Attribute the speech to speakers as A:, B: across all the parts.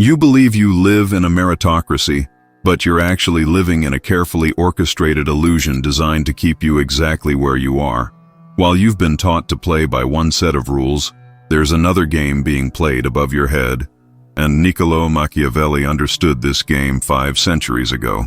A: You believe you live in a meritocracy, but you're actually living in a carefully orchestrated illusion designed to keep you exactly where you are. While you've been taught to play by one set of rules, there's another game being played above your head, and Niccolò Machiavelli understood this game 5 centuries ago.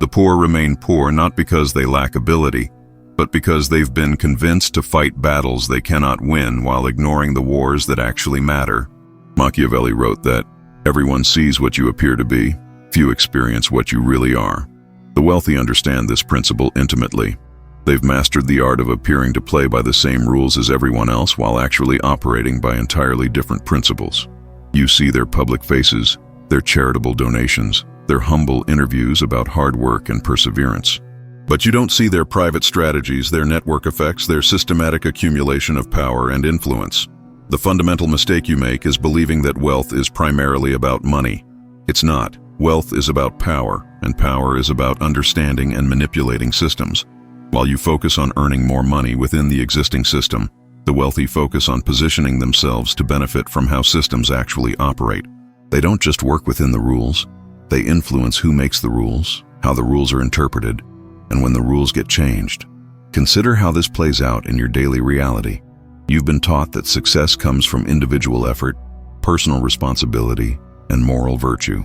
A: The poor remain poor not because they lack ability, but because they've been convinced to fight battles they cannot win while ignoring the wars that actually matter. Machiavelli wrote that, "Everyone sees what you appear to be, few experience what you really are." The wealthy understand this principle intimately. They've mastered the art of appearing to play by the same rules as everyone else while actually operating by entirely different principles. You see their public faces, their charitable donations, their humble interviews about hard work and perseverance. But you don't see their private strategies, their network effects, their systematic accumulation of power and influence. The fundamental mistake you make is believing that wealth is primarily about money. It's not. Wealth is about power, and power is about understanding and manipulating systems. While you focus on earning more money within the existing system, the wealthy focus on positioning themselves to benefit from how systems actually operate. They don't just work within the rules, they influence who makes the rules, how the rules are interpreted, and when the rules get changed. Consider how this plays out in your daily reality. You've been taught that success comes from individual effort, personal responsibility, and moral virtue.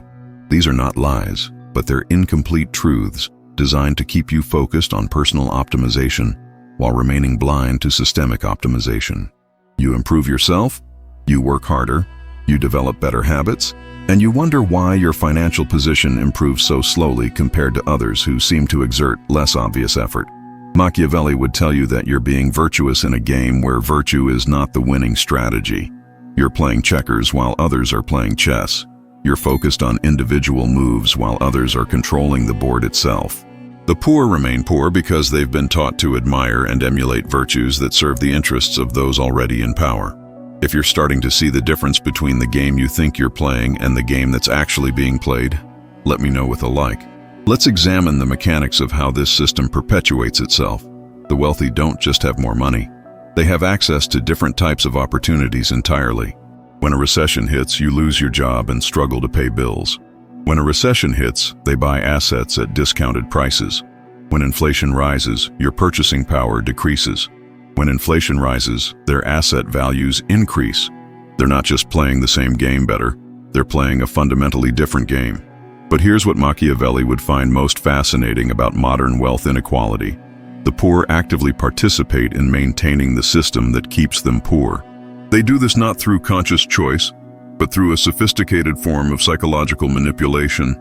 A: These are not lies, but they're incomplete truths designed to keep you focused on personal optimization while remaining blind to systemic optimization. You improve yourself, you work harder, you develop better habits, and you wonder why your financial position improves so slowly compared to others who seem to exert less obvious effort. Machiavelli would tell you that you're being virtuous in a game where virtue is not the winning strategy. You're playing checkers while others are playing chess. You're focused on individual moves while others are controlling the board itself. The poor remain poor because they've been taught to admire and emulate virtues that serve the interests of those already in power. If you're starting to see the difference between the game you think you're playing and the game that's actually being played, let me know with a like. Let's examine the mechanics of how this system perpetuates itself. The wealthy don't just have more money. They have access to different types of opportunities entirely. When a recession hits, you lose your job and struggle to pay bills. When a recession hits, they buy assets at discounted prices. When inflation rises, your purchasing power decreases. When inflation rises, their asset values increase. They're not just playing the same game better, they're playing a fundamentally different game. But here's what Machiavelli would find most fascinating about modern wealth inequality. The poor actively participate in maintaining the system that keeps them poor. They do this not through conscious choice, but through a sophisticated form of psychological manipulation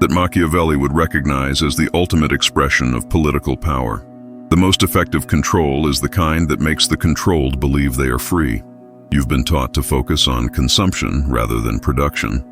A: that Machiavelli would recognize as the ultimate expression of political power. The most effective control is the kind that makes the controlled believe they are free. You've been taught to focus on consumption rather than production,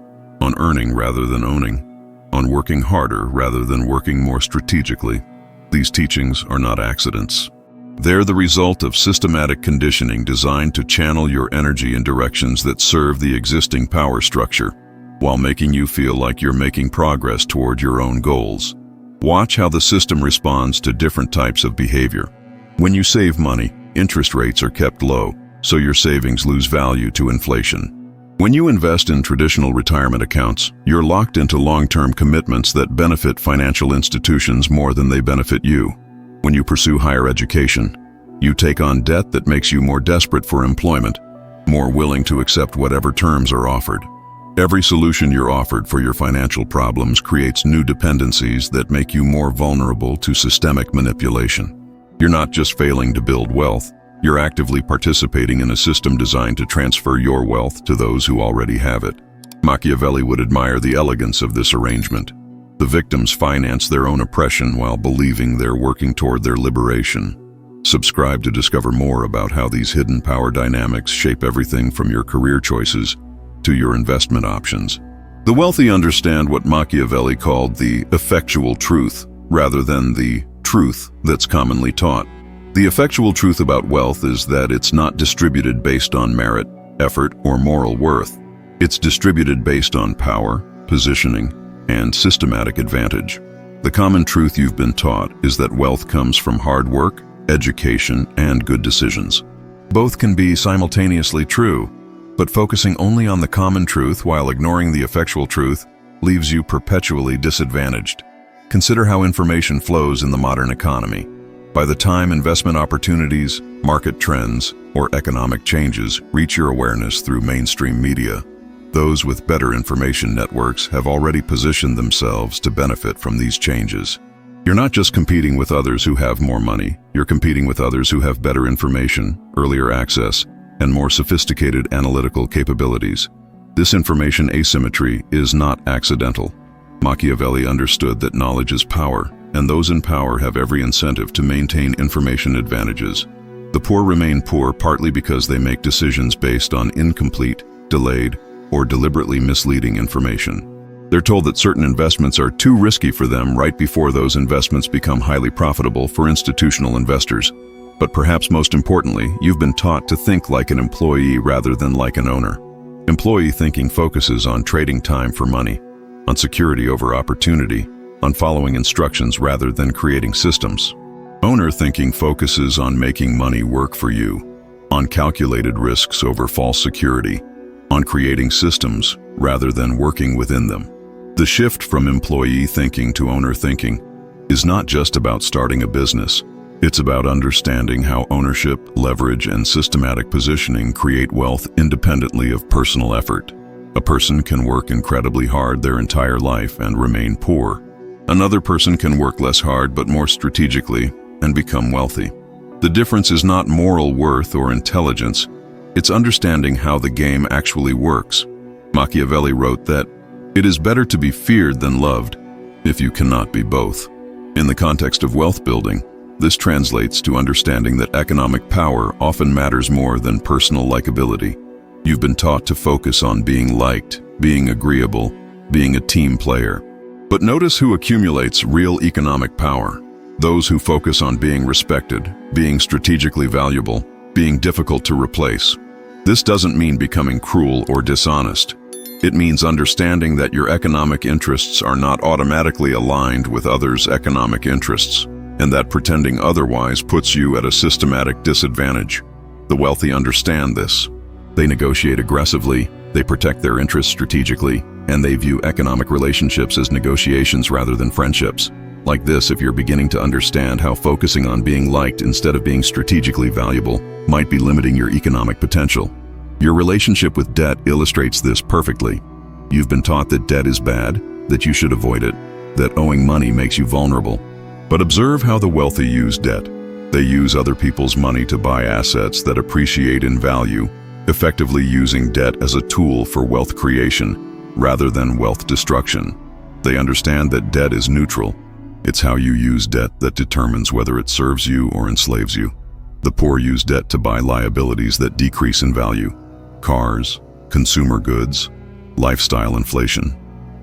A: on earning rather than owning, on working harder rather than working more strategically. These teachings are not accidents. They're the result of systematic conditioning designed to channel your energy in directions that serve the existing power structure, while making you feel like you're making progress toward your own goals. Watch how the system responds to different types of behavior. When you save money, interest rates are kept low, so your savings lose value to inflation. When you invest in traditional retirement accounts, you're locked into long-term commitments that benefit financial institutions more than they benefit you. When you pursue higher education, you take on debt that makes you more desperate for employment, more willing to accept whatever terms are offered. Every solution you're offered for your financial problems creates new dependencies that make you more vulnerable to systemic manipulation. You're not just failing to build wealth, you're actively participating in a system designed to transfer your wealth to those who already have it. Machiavelli would admire the elegance of this arrangement. The victims finance their own oppression while believing they're working toward their liberation. Subscribe to discover more about how these hidden power dynamics shape everything from your career choices to your investment options. The wealthy understand what Machiavelli called the effectual truth, rather than the truth that's commonly taught. The effectual truth about wealth is that it's not distributed based on merit, effort, or moral worth. It's distributed based on power, positioning, and systematic advantage. The common truth you've been taught is that wealth comes from hard work, education, and good decisions. Both can be simultaneously true, But focusing only on the common truth while ignoring the effectual truth leaves you perpetually disadvantaged. Consider how information flows in the modern economy. By the time investment opportunities, market trends, or economic changes reach your awareness through mainstream media, those with better information networks have already positioned themselves to benefit from these changes. You're not just competing with others who have more money, you're competing with others who have better information, earlier access, and more sophisticated analytical capabilities. This information asymmetry is not accidental. Machiavelli understood that knowledge is power, and those in power have every incentive to maintain information advantages. The poor remain poor partly because they make decisions based on incomplete, delayed, or deliberately misleading information. They're told that certain investments are too risky for them right before those investments become highly profitable for institutional investors. But perhaps most importantly, you've been taught to think like an employee rather than like an owner. Employee thinking focuses on trading time for money, on security over opportunity, on following instructions rather than creating systems. Owner thinking focuses on making money work for you, on calculated risks over false security, on creating systems rather than working within them. The shift from employee thinking to owner thinking is not just about starting a business. It's about understanding how ownership, leverage, and systematic positioning create wealth independently of personal effort. A person can work incredibly hard their entire life and remain poor. Another person can work less hard but more strategically and become wealthy. The difference is not moral worth or intelligence, it's understanding how the game actually works. Machiavelli wrote that, "It is better to be feared than loved, if you cannot be both." In the context of wealth building, this translates to understanding that economic power often matters more than personal likability. You've been taught to focus on being liked, being agreeable, being a team player. But notice who accumulates real economic power. Those who focus on being respected, being strategically valuable, being difficult to replace. This doesn't mean becoming cruel or dishonest. It means understanding that your economic interests are not automatically aligned with others' economic interests, and that pretending otherwise puts you at a systematic disadvantage. The wealthy understand this. They negotiate aggressively, they protect their interests strategically, and they view economic relationships as negotiations rather than friendships. Like this, if you're beginning to understand how focusing on being liked instead of being strategically valuable might be limiting your economic potential. Your relationship with debt illustrates this perfectly. You've been taught that debt is bad, that you should avoid it, that owing money makes you vulnerable. But observe how the wealthy use debt. They use other people's money to buy assets that appreciate in value, effectively using debt as a tool for wealth creation rather than wealth destruction. They understand that debt is neutral. It's how you use debt that determines whether it serves you or enslaves you. The poor use debt to buy liabilities that decrease in value: cars, consumer goods, lifestyle inflation.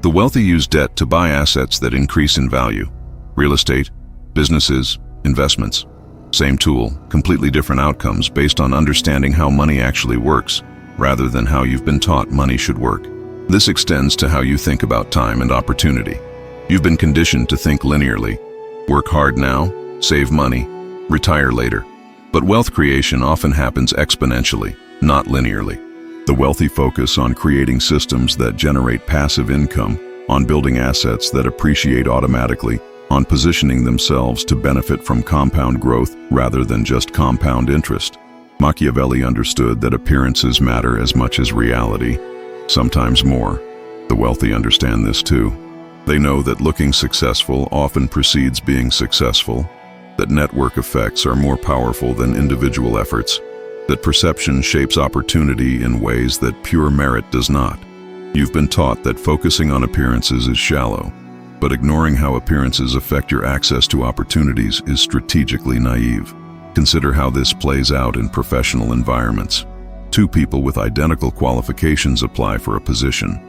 A: The wealthy use debt to buy assets that increase in value: real estate, businesses, investments. Same tool, completely different outcomes based on understanding how money actually works, rather than how you've been taught money should work. This extends to how you think about time and opportunity. You've been conditioned to think linearly. Work hard now, save money, retire later. But wealth creation often happens exponentially, not linearly. The wealthy focus on creating systems that generate passive income, on building assets that appreciate automatically, on positioning themselves to benefit from compound growth rather than just compound interest. Machiavelli understood that appearances matter as much as reality, sometimes more. The wealthy understand this too. They know that looking successful often precedes being successful, that network effects are more powerful than individual efforts, that perception shapes opportunity in ways that pure merit does not. You've been taught that focusing on appearances is shallow, but ignoring how appearances affect your access to opportunities is strategically naive. Consider how this plays out in professional environments. Two people with identical qualifications apply for a position.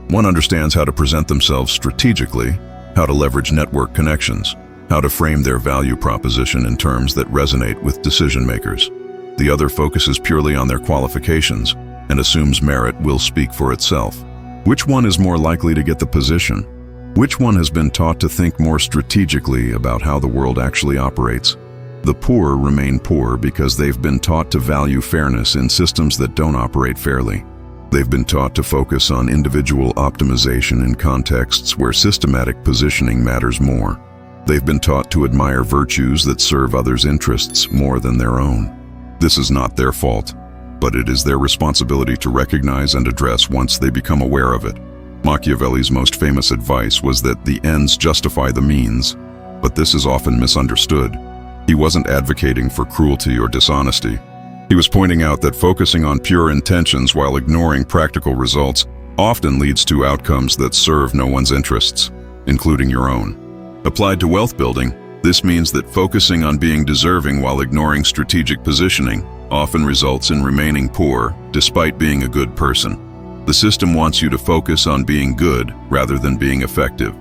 A: One understands how to present themselves strategically, how to leverage network connections, how to frame their value proposition in terms that resonate with decision makers. The other focuses purely on their qualifications and assumes merit will speak for itself. Which one is more likely to get the position? Which one has been taught to think more strategically about how the world actually operates? The poor remain poor because they've been taught to value fairness in systems that don't operate fairly. They've been taught to focus on individual optimization in contexts where systematic positioning matters more. They've been taught to admire virtues that serve others' interests more than their own. This is not their fault, but it is their responsibility to recognize and address once they become aware of it. Machiavelli's most famous advice was that the ends justify the means, but this is often misunderstood. He wasn't advocating for cruelty or dishonesty. He was pointing out that focusing on pure intentions while ignoring practical results often leads to outcomes that serve no one's interests, including your own. Applied to wealth building, this means that focusing on being deserving while ignoring strategic positioning often results in remaining poor despite being a good person. The system wants you to focus on being good rather than being effective,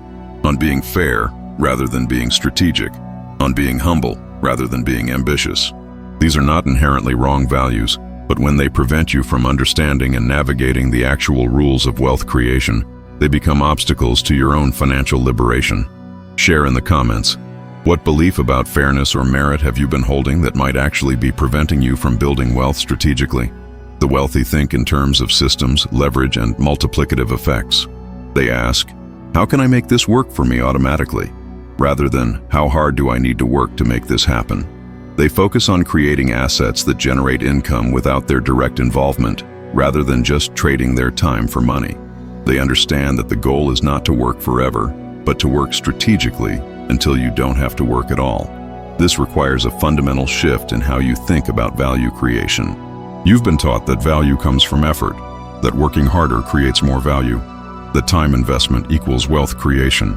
A: on being fair rather than being strategic, on being humble rather than being ambitious. These are not inherently wrong values, but when they prevent you from understanding and navigating the actual rules of wealth creation, they become obstacles to your own financial liberation. Share in the comments. What belief about fairness or merit have you been holding that might actually be preventing you from building wealth strategically? The wealthy think in terms of systems, leverage, and multiplicative effects. They ask, how can I make this work for me automatically? Rather than, how hard do I need to work to make this happen? They focus on creating assets that generate income without their direct involvement, rather than just trading their time for money. They understand that the goal is not to work forever, but to work strategically until you don't have to work at all. This requires a fundamental shift in how you think about value creation. You've been taught that value comes from effort, that working harder creates more value, that time investment equals wealth creation.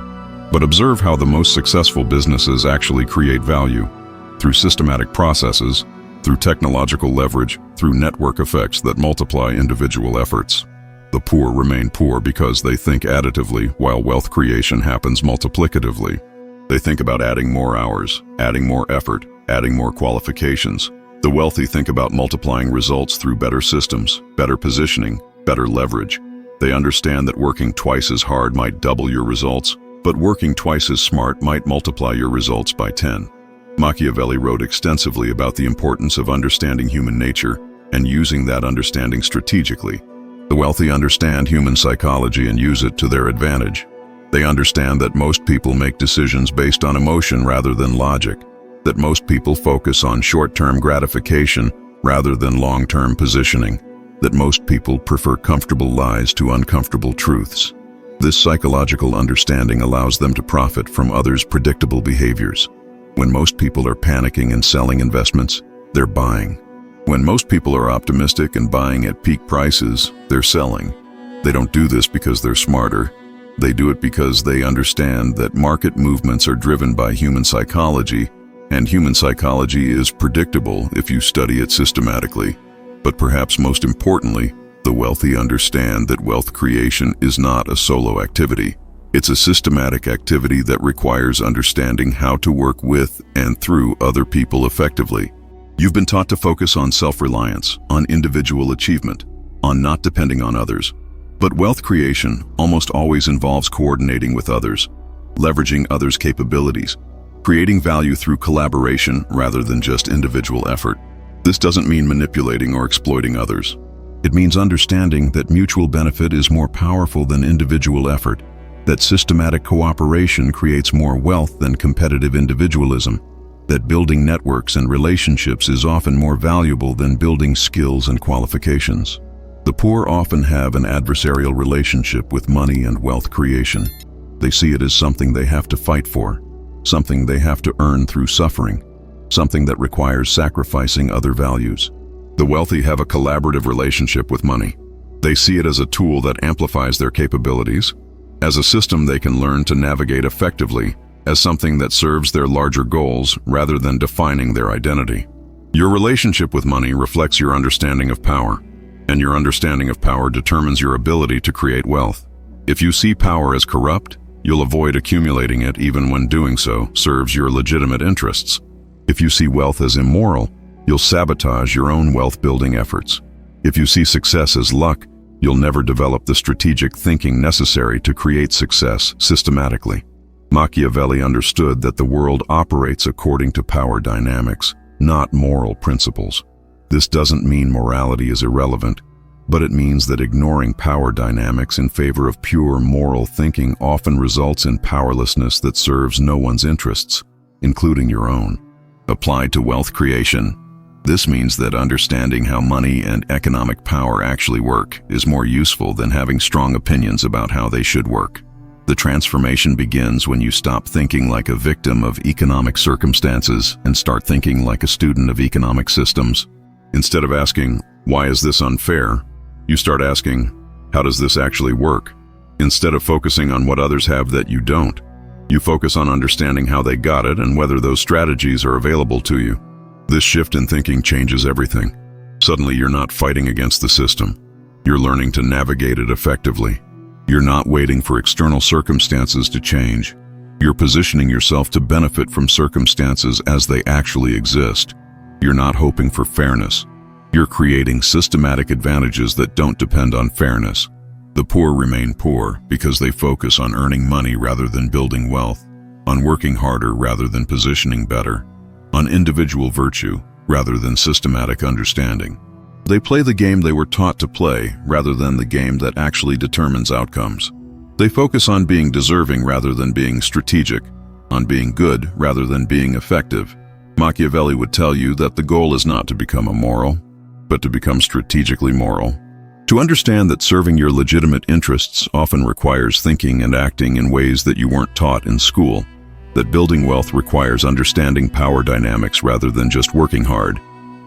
A: But observe how the most successful businesses actually create value. Through systematic processes, through technological leverage, through network effects that multiply individual efforts. The poor remain poor because they think additively, while wealth creation happens multiplicatively. They think about adding more hours, adding more effort, adding more qualifications. The wealthy think about multiplying results through better systems, better positioning, better leverage. They understand that working twice as hard might double your results, but working twice as smart might multiply your results by 10. Machiavelli wrote extensively about the importance of understanding human nature and using that understanding strategically. The wealthy understand human psychology and use it to their advantage. They understand that most people make decisions based on emotion rather than logic, that most people focus on short-term gratification rather than long-term positioning, that most people prefer comfortable lies to uncomfortable truths. This psychological understanding allows them to profit from others' predictable behaviors. When most people are panicking and selling investments, they're buying. When most people are optimistic and buying at peak prices, they're selling. They don't do this because they're smarter. They do it because they understand that market movements are driven by human psychology, and human psychology is predictable if you study it systematically. But perhaps most importantly, the wealthy understand that wealth creation is not a solo activity. It's a systematic activity that requires understanding how to work with and through other people effectively. You've been taught to focus on self-reliance, on individual achievement, on not depending on others. But wealth creation almost always involves coordinating with others, leveraging others' capabilities, creating value through collaboration rather than just individual effort. This doesn't mean manipulating or exploiting others. It means understanding that mutual benefit is more powerful than individual effort, that systematic cooperation creates more wealth than competitive individualism, that building networks and relationships is often more valuable than building skills and qualifications. The poor often have an adversarial relationship with money and wealth creation. They see it as something they have to fight for, something they have to earn through suffering, something that requires sacrificing other values. The wealthy have a collaborative relationship with money. They see it as a tool that amplifies their capabilities, as a system they can learn to navigate effectively, as something that serves their larger goals rather than defining their identity. Your relationship with money reflects your understanding of power, and your understanding of power determines your ability to create wealth. If you see power as corrupt, you'll avoid accumulating it even when doing so serves your legitimate interests. If you see wealth as immoral, you'll sabotage your own wealth-building efforts. If you see success as luck, you'll never develop the strategic thinking necessary to create success systematically. Machiavelli understood that the world operates according to power dynamics, not moral principles. This doesn't mean morality is irrelevant. but it means that ignoring power dynamics in favor of pure moral thinking often results in powerlessness that serves no one's interests, including your own. Applied to wealth creation, this means that understanding how money and economic power actually work is more useful than having strong opinions about how they should work. The transformation begins when you stop thinking like a victim of economic circumstances and start thinking like a student of economic systems. Instead of asking, "Why is this unfair?" you start asking, "How does this actually work?" Instead of focusing on what others have that you don't, you focus on understanding how they got it and whether those strategies are available to you. This shift in thinking changes everything. Suddenly you're not fighting against the system. You're learning to navigate it effectively. You're not waiting for external circumstances to change. You're positioning yourself to benefit from circumstances as they actually exist. You're not hoping for fairness. You're creating systematic advantages that don't depend on fairness. The poor remain poor because they focus on earning money rather than building wealth, on working harder rather than positioning better, on individual virtue rather than systematic understanding. They play the game they were taught to play rather than the game that actually determines outcomes. They focus on being deserving rather than being strategic, on being good rather than being effective. Machiavelli would tell you that the goal is not to become immoral, but to become strategically moral. To understand that serving your legitimate interests often requires thinking and acting in ways that you weren't taught in school, that building wealth requires understanding power dynamics rather than just working hard,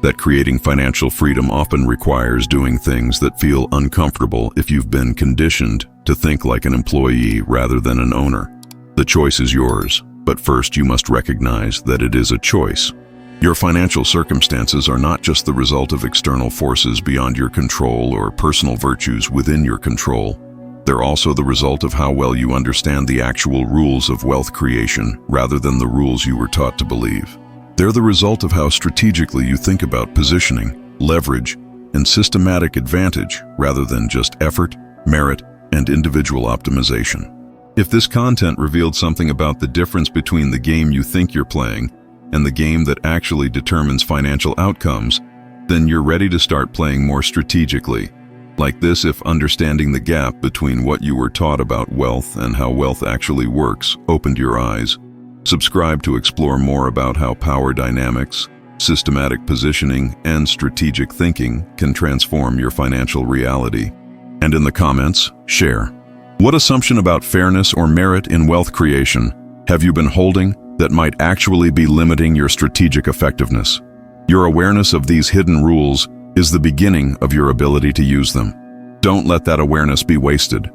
A: that creating financial freedom often requires doing things that feel uncomfortable if you've been conditioned to think like an employee rather than an owner. The choice is yours, but first you must recognize that it is a choice. Your financial circumstances are not just the result of external forces beyond your control or personal virtues within your control. They're also the result of how well you understand the actual rules of wealth creation rather than the rules you were taught to believe. They're the result of how strategically you think about positioning, leverage, and systematic advantage rather than just effort, merit, and individual optimization. If this content revealed something about the difference between the game you think you're playing and the game that actually determines financial outcomes, then you're ready to start playing more strategically. Like this, if understanding the gap between what you were taught about wealth and how wealth actually works opened your eyes. Subscribe to explore more about how power dynamics, systematic positioning, and strategic thinking can transform your financial reality. And in the comments, share. What assumption about fairness or merit in wealth creation have you been holding that might actually be limiting your strategic effectiveness? Your awareness of these hidden rules is the beginning of your ability to use them. Don't let that awareness be wasted.